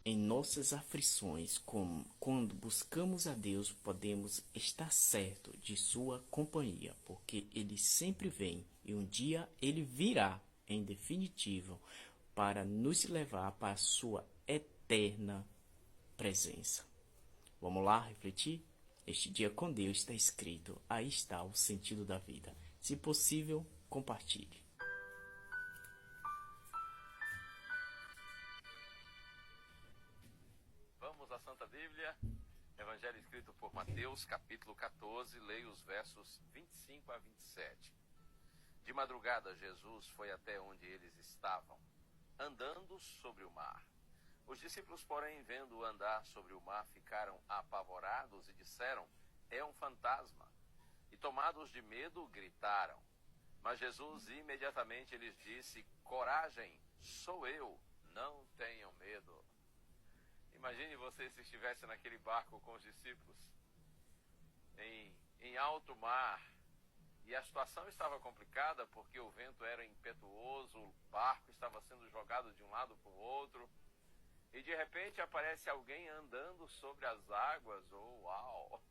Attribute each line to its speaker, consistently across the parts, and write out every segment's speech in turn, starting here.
Speaker 1: Em nossas aflições, quando buscamos a Deus, podemos estar certo de sua companhia, porque ele sempre vem e um dia ele virá, em definitivo, para nos levar para a sua eterna presença. Vamos lá refletir? Este dia com Deus está escrito, aí está o sentido da vida. Se possível, compartilhe.
Speaker 2: Vamos à Santa Bíblia, Evangelho escrito por Mateus, capítulo 14, leio os versos 25 a 27. De madrugada, Jesus foi até onde eles estavam, andando sobre o mar. Os discípulos, porém, vendo-o andar sobre o mar, ficaram apavorados e disseram: é um fantasma. E tomados de medo, gritaram. Mas Jesus imediatamente lhes disse: coragem, sou eu, não tenham medo. Imagine você se estivesse naquele barco com os discípulos, em alto mar, e a situação estava complicada porque o vento era impetuoso, o barco estava sendo jogado de um lado para o outro, e de repente aparece alguém andando sobre as águas. Oh, uau!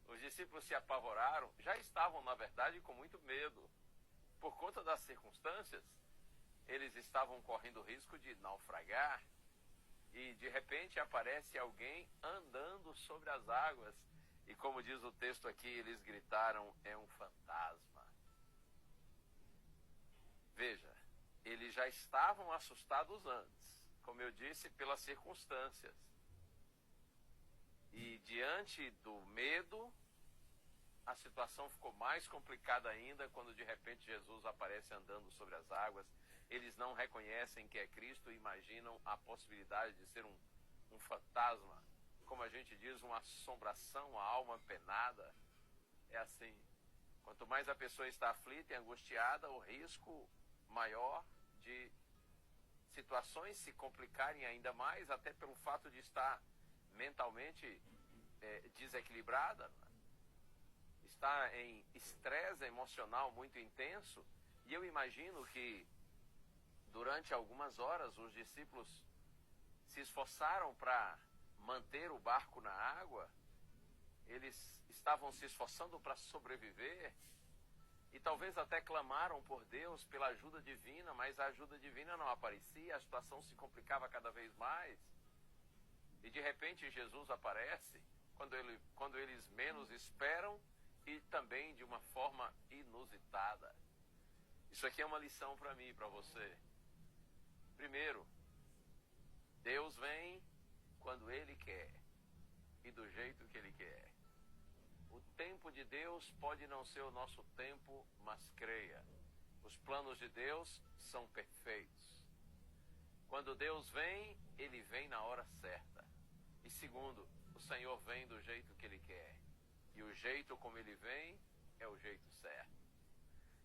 Speaker 2: Os discípulos se apavoraram, já estavam, na verdade, com muito medo. Por conta das circunstâncias, eles estavam correndo o risco de naufragar, e de repente aparece alguém andando sobre as águas. E como diz o texto aqui, eles gritaram: é um fantasma. Veja, eles já estavam assustados antes, como eu disse, pelas circunstâncias. E diante do medo, a situação ficou mais complicada ainda quando de repente Jesus aparece andando sobre as águas. Eles não reconhecem que é Cristo e imaginam a possibilidade de ser um fantasma, como a gente diz, uma assombração, uma alma penada. É assim, quanto mais a pessoa está aflita e angustiada, o risco maior de situações se complicarem ainda mais, até pelo fato de estar mentalmente desequilibrada, está em estresse emocional muito intenso. E eu imagino que durante algumas horas os discípulos se esforçaram para manter o barco na água. Eles estavam se esforçando para sobreviver e talvez até clamaram por Deus pela ajuda divina, mas a ajuda divina não aparecia, a situação se complicava cada vez mais. E de repente Jesus aparece quando eles menos esperam e também de uma forma inusitada. Isso aqui é uma lição para mim e para você. Primeiro, Deus vem quando Ele quer e do jeito que Ele quer. O tempo de Deus pode não ser o nosso tempo, mas creia, os planos de Deus são perfeitos. Quando Deus vem, Ele vem na hora certa. E segundo, o Senhor vem do jeito que Ele quer. E o jeito como Ele vem é o jeito certo.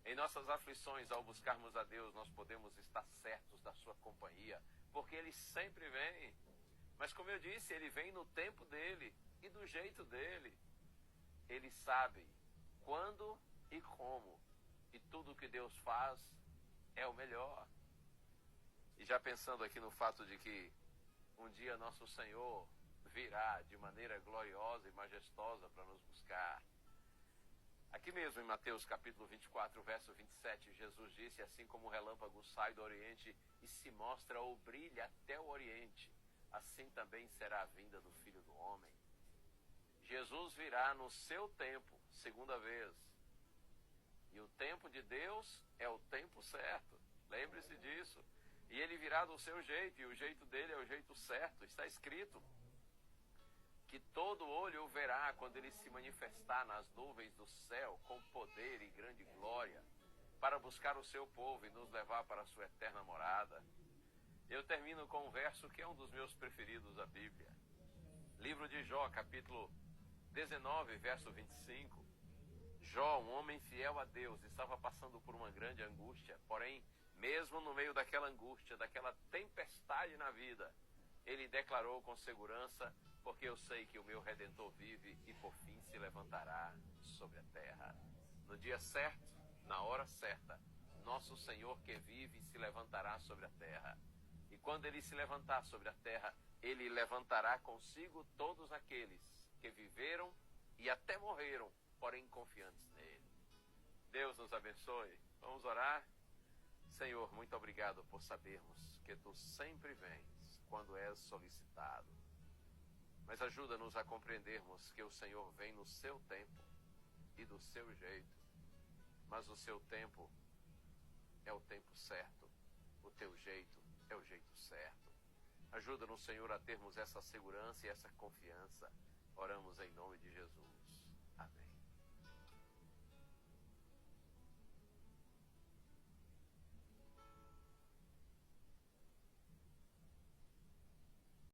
Speaker 2: Em nossas aflições, ao buscarmos a Deus, nós podemos estar certos da sua companhia, porque Ele sempre vem. Mas como eu disse, Ele vem no tempo dEle e do jeito dEle. Ele sabe quando e como, e tudo que Deus faz é o melhor. E já pensando aqui no fato de que um dia nosso Senhor virá de maneira gloriosa e majestosa para nos buscar. Aqui mesmo em Mateus capítulo 24, verso 27, Jesus disse: assim como o relâmpago sai do Oriente e se mostra ou brilha até o Oriente, assim também será a vinda do Filho do Homem. Jesus virá no seu tempo, segunda vez. E o tempo de Deus é o tempo certo. Lembre-se disso. E Ele virá do seu jeito, e o jeito dele é o jeito certo. Está escrito que todo olho o verá quando Ele se manifestar nas nuvens do céu com poder e grande glória, para buscar o seu povo e nos levar para a sua eterna morada. Eu termino com um verso que é um dos meus preferidos da Bíblia. Livro de Jó, capítulo 19, verso 25. Jó, um homem fiel a Deus, estava passando por uma grande angústia, porém, mesmo no meio daquela angústia, daquela tempestade na vida, ele declarou com segurança: porque eu sei que o meu Redentor vive e por fim se levantará sobre a terra. No dia certo, na hora certa, nosso Senhor que vive se levantará sobre a terra. E quando ele se levantar sobre a terra, ele levantará consigo todos aqueles que viveram e até morreram, porém confiantes nele. Deus nos abençoe. Vamos orar? Senhor, muito obrigado por sabermos que tu sempre vens quando és solicitado. Mas ajuda-nos a compreendermos que o Senhor vem no seu tempo e do seu jeito. Mas o seu tempo é o tempo certo. O teu jeito é o jeito certo. Ajuda-nos, Senhor, a termos essa segurança e essa confiança. Oramos em nome